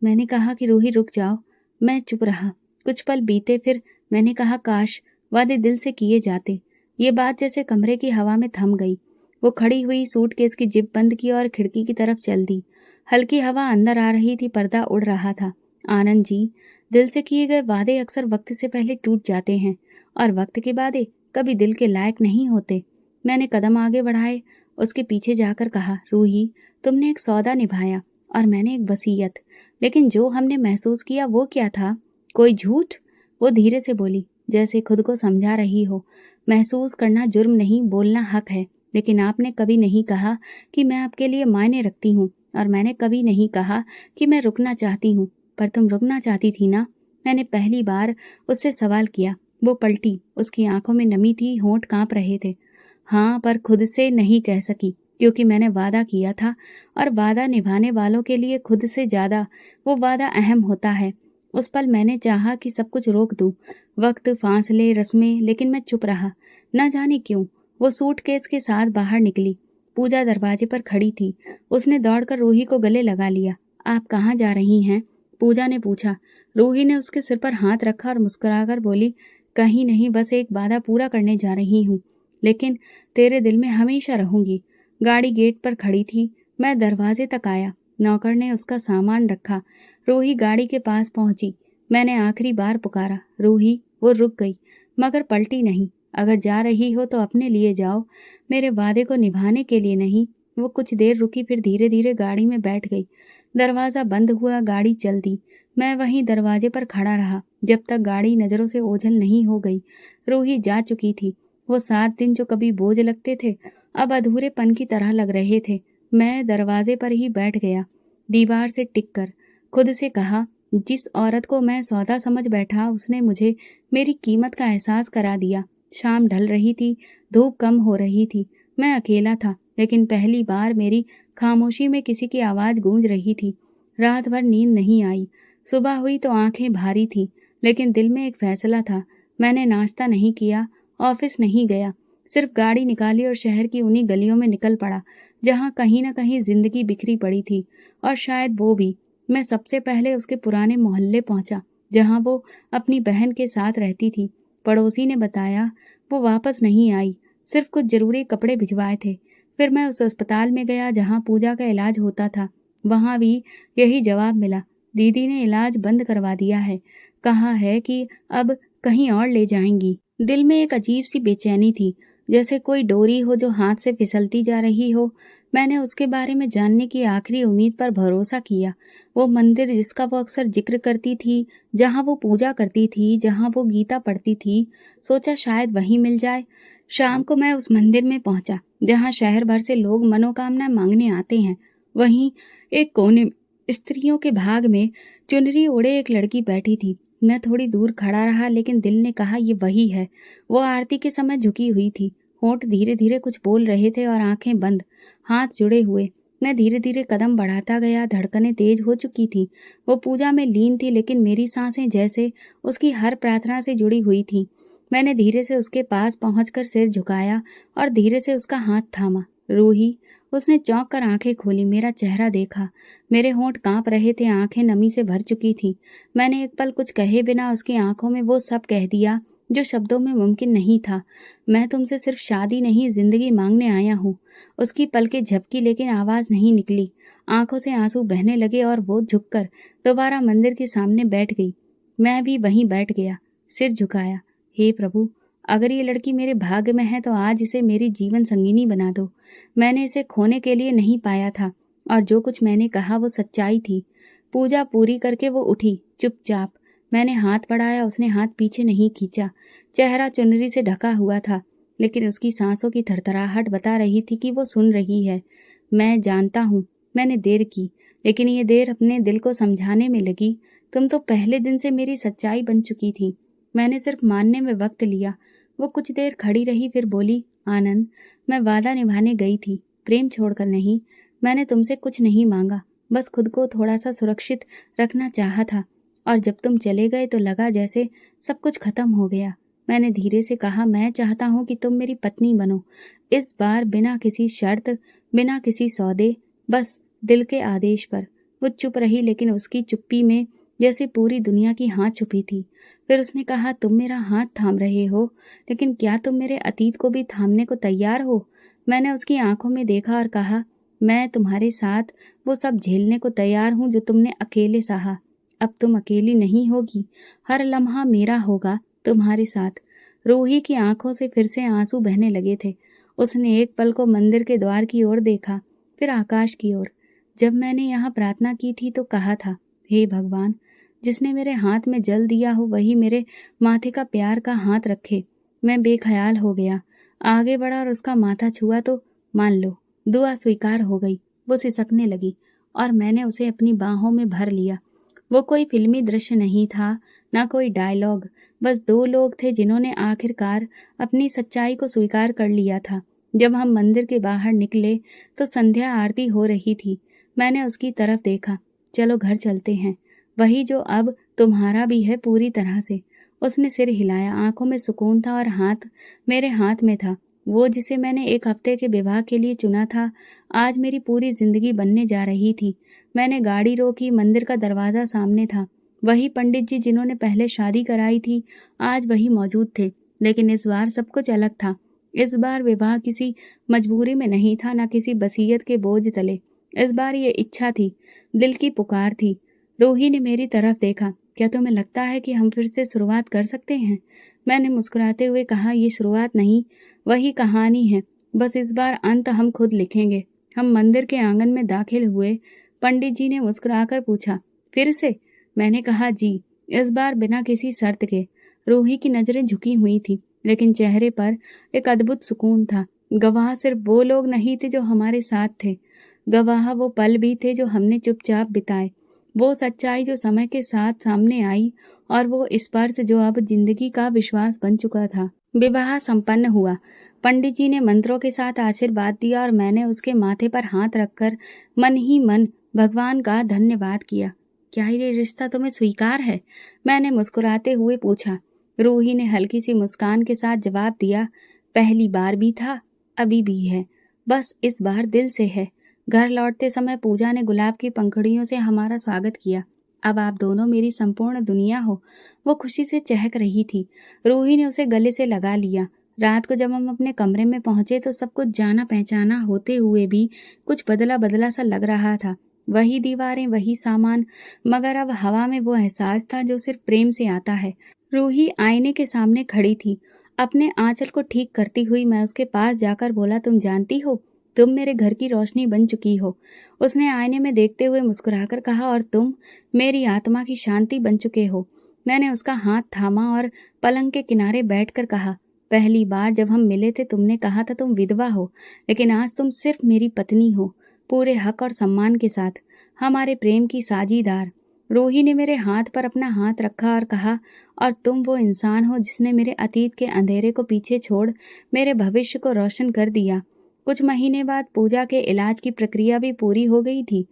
S1: मैंने कहा कि रूही रुक जाओ। मैं चुप रहा। कुछ पल बीते, फिर मैंने कहा, काश वादे दिल से किए जाते। ये बात जैसे कमरे की हवा में थम गई। वो खड़ी हुई, सूटकेस की जिप बंद की और खिड़की की तरफ चल दी। हल्की हवा अंदर आ रही थी, पर्दा उड़ रहा था। आनंद जी, दिल से किए गए वादे अक्सर वक्त से पहले टूट जाते हैं, और वक्त के वादे कभी दिल के लायक नहीं होते। मैंने कदम आगे बढ़ाए, उसके पीछे जाकर कहा, रूही, तुमने एक सौदा निभाया और मैंने एक वसीयत, लेकिन जो हमने महसूस किया वो क्या था? कोई झूठ? वो धीरे से बोली, जैसे खुद को समझा रही हो। महसूस करना जुर्म नहीं, बोलना हक है। लेकिन आपने कभी नहीं कहा कि मैं आपके लिए मायने रखती हूँ, और मैंने कभी नहीं कहा कि मैं रुकना चाहती हूँ। पर तुम रुकना चाहती थी ना? मैंने पहली बार उससे सवाल किया। वो पलटी, उसकी आंखों में नमी थी, होंठ कांप रहे थे। हाँ, पर खुद से नहीं कह सकी, क्योंकि मैंने वादा किया था, और वादा निभाने वालों के लिए खुद से ज्यादा वो वादा अहम होता है। उस पल मैंने चाहा कि सब कुछ रोक दूं, वक्त, फासले, रस्में, लेकिन मैं चुप रहा। न जाने क्यों। वो सूटकेस के साथ बाहर निकली। पूजा दरवाजे पर खड़ी थी। उसने दौड़कर रूही को गले लगा लिया। आप कहाँ जा रही हैं? पूजा ने पूछा। रूही ने उसके सिर पर हाथ रखा और मुस्कुराकर बोली, कहीं नहीं, बस एक वादा पूरा करने जा रही हूँ, लेकिन तेरे दिल में हमेशा रहूंगी। गाड़ी गेट पर खड़ी थी। मैं दरवाजे तक आया। नौकर ने उसका सामान रखा। रूही गाड़ी के पास पहुंची। मैंने आखिरी बार पुकारा, रूही। वो रुक गई, मगर पलटी नहीं। अगर जा रही हो तो अपने लिए जाओ, मेरे वादे को निभाने के लिए नहीं। वो कुछ देर रुकी, फिर धीरे धीरे गाड़ी में बैठ गई। दरवाजा बंद हुआ, गाड़ी चल दी। मैं वहीं दरवाजे पर खड़ा रहा जब तक गाड़ी नजरों से ओझल नहीं हो गई। रूही जा चुकी थी। वो 7 दिन जो कभी बोझ लगते थे, अब अधूरेपन की तरह लग रहे थे। मैं दरवाजे पर ही बैठ गया, दीवार से टिक कर। खुद से कहा, जिस औरत को मैं सौदा समझ बैठा, उसने मुझे मेरी कीमत का एहसास करा दिया। शाम ढल रही थी, धूप कम हो रही थी। मैं अकेला था, लेकिन पहली बार मेरी खामोशी में किसी की आवाज गूंज रही थी। रात भर नींद नहीं आई। सुबह हुई तो आंखें भारी थी, लेकिन दिल में एक फैसला था। मैंने नाश्ता नहीं किया, ऑफिस नहीं गया, सिर्फ गाड़ी निकाली और शहर की उन्हीं गलियों में निकल पड़ा जहां कहीं न कहीं जिंदगी बिखरी पड़ी थी। और शायद वो भी। मैं सबसे पहले उसके पुराने मोहल्ले पहुंचा, जहां वो अपनी बहन के साथ रहती थी। पड़ोसी ने बताया वो वापस नहीं आई, सिर्फ कुछ जरूरी कपड़े भिजवाए थे। फिर मैं उस अस्पताल में गया जहां पूजा का इलाज होता था। वहां भी यही जवाब मिला, दीदी ने इलाज बंद करवा दिया है, कहा है कि अब कहीं और ले जाएंगी। दिल में एक अजीब सी बेचैनी थी, जैसे कोई डोरी हो जो हाथ से फिसलती जा रही हो। मैंने उसके बारे में जानने की आखिरी उम्मीद पर भरोसा किया। वो मंदिर जिसका वो अक्सर जिक्र करती थी, जहां वो पूजा करती थी, जहां वो गीता पढ़ती थी, सोचा शायद वहीं मिल जाए। शाम को मैं उस मंदिर में पहुंचा जहां शहर भर से लोग मनोकामना मांगने आते हैं। वहीं एक कोने में, स्त्रियों के भाग में, चुनरी ओढ़े एक लड़की बैठी थी। मैं थोड़ी दूर खड़ा रहा, लेकिन दिल ने कहा ये वही है। वो आरती के समय झुकी हुई थी, होंठ धीरे धीरे कुछ बोल रहे थे और आंखें बंद, हाथ जुड़े हुए। मैं धीरे धीरे कदम बढ़ाता गया, धड़कनें तेज हो चुकी थी। वो पूजा में लीन थी, लेकिन मेरी सांसें जैसे उसकी हर प्रार्थना से जुड़ी हुई थी। मैंने धीरे से उसके पास पहुंचकर सिर झुकाया और धीरे से उसका हाथ थामा। रूही। उसने चौंक कर आंखें खोली, मेरा चेहरा देखा। मेरे होंठ कांप रहे थे, आंखें नमी से भर चुकी थी। मैंने एक पल कुछ कहे बिना उसकी आंखों में वो सब कह दिया जो शब्दों में मुमकिन नहीं था। मैं तुमसे सिर्फ शादी नहीं, जिंदगी मांगने आया हूँ। उसकी पलकें झपकी, लेकिन आवाज नहीं निकली। आंखों से आंसू बहने लगे और वो झुककर दोबारा मंदिर के सामने बैठ गई। मैं भी वहीं बैठ गया, सिर झुकाया। हे प्रभु, अगर ये लड़की मेरे भाग्य में है तो आज इसे मेरी जीवन संगिनी बना दो। मैंने इसे खोने के लिए नहीं पाया था, और जो कुछ मैंने कहा वो सच्चाई थी। पूजा पूरी करके वो उठी, चुपचाप। मैंने हाथ बढ़ाया, उसने हाथ पीछे नहीं खींचा। चेहरा चुनरी से ढका हुआ था, लेकिन उसकी सांसों की थरथराहट बता रही थी कि वो सुन रही है। मैं जानता हूँ, मैंने देर की, लेकिन ये देर अपने दिल को समझाने में लगी। तुम तो पहले दिन से मेरी सच्चाई बन चुकी थी। मैंने सिर्फ मानने में वक्त लिया। वो कुछ देर खड़ी रही, फिर बोली, आनंद, मैं वादा निभाने गई थी, प्रेम छोड़कर नहीं। मैंने तुमसे कुछ नहीं मांगा, बस खुद को थोड़ा सा सुरक्षित रखना चाहा था। और जब तुम चले गए तो लगा जैसे सब कुछ खत्म हो गया। मैंने धीरे से कहा, मैं चाहता हूँ कि तुम मेरी पत्नी बनो, इस बार बिना किसी शर्त, बिना किसी सौदे, बस दिल के आदेश पर। वो चुप रही, लेकिन उसकी चुप्पी में जैसे पूरी दुनिया की हाथ छुपी थी। फिर उसने कहा, तुम मेरा हाथ थाम रहे हो, लेकिन क्या तुम मेरे अतीत को भी थामने को तैयार हो? मैंने उसकी आंखों में देखा और कहा, मैं तुम्हारे साथ वो सब झेलने को तैयार हूँ जो तुमने अकेले सहा। अब तुम अकेली नहीं होगी, हर लम्हा मेरा होगा तुम्हारे साथ। रूही की आंखों से फिर से आंसू बहने लगे थे। उसने एक पल को मंदिर के द्वार की ओर देखा, फिर आकाश की ओर। जब मैंने यहाँ प्रार्थना की थी तो कहा था, हे भगवान, जिसने मेरे हाथ में जल दिया हो वही मेरे माथे का प्यार का हाथ रखे। मैं बेख्याल हो गया। आगे बढ़ा और उसका माथा छुआ तो मान लो दुआ स्वीकार हो गई। वो सिसकने लगी और मैंने उसे अपनी बाहों में भर लिया। वो कोई फिल्मी दृश्य नहीं था, ना कोई डायलॉग, बस दो लोग थे जिन्होंने आखिरकार अपनी सच्चाई को स्वीकार कर लिया था। जब हम मंदिर के बाहर निकले तो संध्या आरती हो रही थी। मैंने उसकी तरफ देखा। चलो घर चलते हैं, वही जो अब तुम्हारा भी है पूरी तरह से। उसने सिर हिलाया, आंखों में सुकून था और हाथ मेरे हाथ में था। वो जिसे मैंने एक हफ्ते के विवाह के लिए चुना था, आज मेरी पूरी जिंदगी बनने जा रही थी। मैंने गाड़ी रोकी, मंदिर का दरवाजा सामने था। वही पंडित जी जिन्होंने पहले शादी कराई थी, आज वही मौजूद थे। लेकिन इस बार सब कुछ अलग था। इस बार विवाह किसी मजबूरी में नहीं था, ना किसी वसीयत के बोझ तले। इस बार ये इच्छा थी, दिल की पुकार थी। रूही ने मेरी तरफ देखा। क्या तुम्हें लगता है कि हम फिर से शुरुआत कर सकते हैं? मैंने मुस्कुराते हुए कहा, ये शुरुआत नहीं, वही कहानी है। बस इस बार अंत हम खुद लिखेंगे। हम मंदिर के आंगन में दाखिल हुए। पंडित जी ने मुस्कुराकर पूछा, फिर से? मैंने कहा, जी, इस बार बिना किसी शर्त के। रूही की नजरें झुकी हुई थी, लेकिन चेहरे पर एक अद्भुत सुकून था। गवाह सिर्फ वो लोग नहीं थे जो हमारे साथ थे, गवाह वो पल भी थे जो हमने चुपचाप बिताए, वो सच्चाई जो समय के साथ सामने आई, और वो स्पर्श जो अब जिंदगी का विश्वास बन चुका था। विवाह संपन्न हुआ। पंडित जी ने मंत्रों के साथ आशीर्वाद दिया और मैंने उसके माथे पर हाथ रखकर मन ही मन भगवान का धन्यवाद किया। क्या ये रिश्ता तुम्हें स्वीकार है? मैंने मुस्कुराते हुए पूछा। रूही ने हल्की सी मुस्कान के साथ जवाब दिया, पहली बार भी था, अभी भी है, बस इस बार दिल से है। घर लौटते समय पूजा ने गुलाब की पंखुड़ियों से हमारा स्वागत किया। अब आप दोनों मेरी संपूर्ण दुनिया हो। वो खुशी से चहक रही थी। रूही ने उसे गले से लगा लिया। रात को जब हम अपने कमरे में पहुंचे तो सब कुछ जाना पहचाना होते हुए भी कुछ बदला बदला सा लग रहा था। वही दीवारें, वही सामान, मगर अब हवा में वो एहसास था जो सिर्फ प्रेम से आता है। रूही आईने के सामने खड़ी थी, अपने आंचल को ठीक करती हुई। मैं उसके पास जाकर बोला, तुम जानती हो, तुम मेरे घर की रोशनी बन चुकी हो। उसने आईने में देखते हुए मुस्कुराकर कहा, और तुम मेरी आत्मा की शांति बन चुके हो। मैंने उसका हाथ थामा और पलंग के किनारे बैठकर कहा, पहली बार जब हम मिले थे तुमने कहा था तुम विधवा हो, लेकिन आज तुम सिर्फ मेरी पत्नी हो, पूरे हक और सम्मान के साथ, हमारे प्रेम की साझीदार। रूही ने मेरे हाथ पर अपना हाथ रखा और कहा, और तुम वो इंसान हो जिसने मेरे अतीत के अंधेरे को पीछे छोड़ मेरे भविष्य को रोशन कर दिया। कुछ महीने बाद पूजा के इलाज की प्रक्रिया भी पूरी हो गई थी।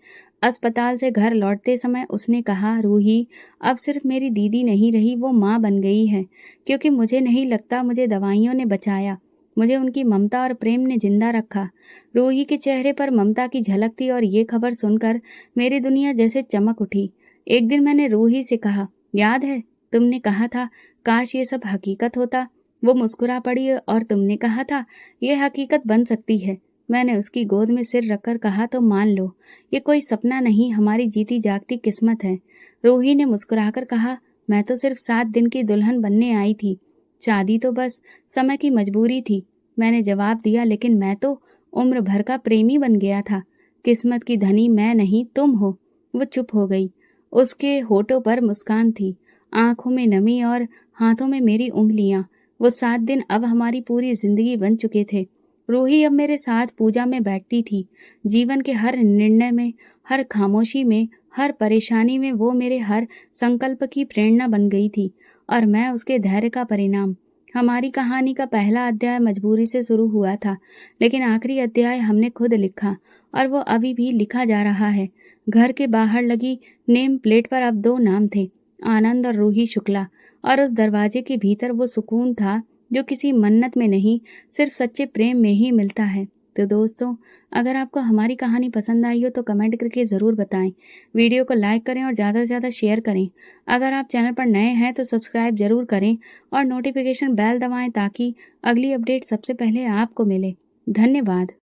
S1: अस्पताल से घर लौटते समय उसने कहा, रूही अब सिर्फ मेरी दीदी नहीं रही, वो माँ बन गई है। क्योंकि मुझे नहीं लगता मुझे दवाइयों ने बचाया, मुझे उनकी ममता और प्रेम ने जिंदा रखा। रूही के चेहरे पर ममता की झलक थी और ये खबर सुनकर मेरी दुनिया जैसे चमक उठी। एक दिन मैंने रूही से कहा, याद है तुमने कहा था काश ये सब हकीकत होता? वो मुस्कुरा पड़ी और तुमने कहा था ये हकीकत बन सकती है। मैंने उसकी गोद में सिर रखकर कहा, तो मान लो ये कोई सपना नहीं, हमारी जीती जागती किस्मत है। रूही ने मुस्कुराकर कहा, मैं तो सिर्फ 7 दिन की दुल्हन बनने आई थी, शादी तो बस समय की मजबूरी थी। मैंने जवाब दिया, लेकिन मैं तो उम्र भर का प्रेमी बन गया था। किस्मत की धनी मैं नहीं, तुम हो। वो चुप हो गई। उसके होठों पर मुस्कान थी, आंखों में नमी और हाथों में मेरी उंगलियां। वो 7 दिन अब हमारी पूरी जिंदगी बन चुके थे। रूही अब मेरे साथ पूजा में बैठती थी। जीवन के हर निर्णय में, हर खामोशी में, हर परेशानी में वो मेरे हर संकल्प की प्रेरणा बन गई थी, और मैं उसके धैर्य का परिणाम। हमारी कहानी का पहला अध्याय मजबूरी से शुरू हुआ था, लेकिन आखिरी अध्याय हमने खुद लिखा, और वो अभी भी लिखा जा रहा है। घर के बाहर लगी नेम प्लेट पर अब 2 नाम थे, आनंद और रूही शुक्ला, और उस दरवाजे के भीतर वो सुकून था जो किसी मन्नत में नहीं, सिर्फ सच्चे प्रेम में ही मिलता है। तो दोस्तों, अगर आपको हमारी कहानी पसंद आई हो तो कमेंट करके ज़रूर बताएं। वीडियो को लाइक करें और ज़्यादा से ज़्यादा शेयर करें। अगर आप चैनल पर नए हैं तो सब्सक्राइब ज़रूर करें और नोटिफिकेशन बेल दबाएं ताकि अगली अपडेट सबसे पहले आपको मिले। धन्यवाद।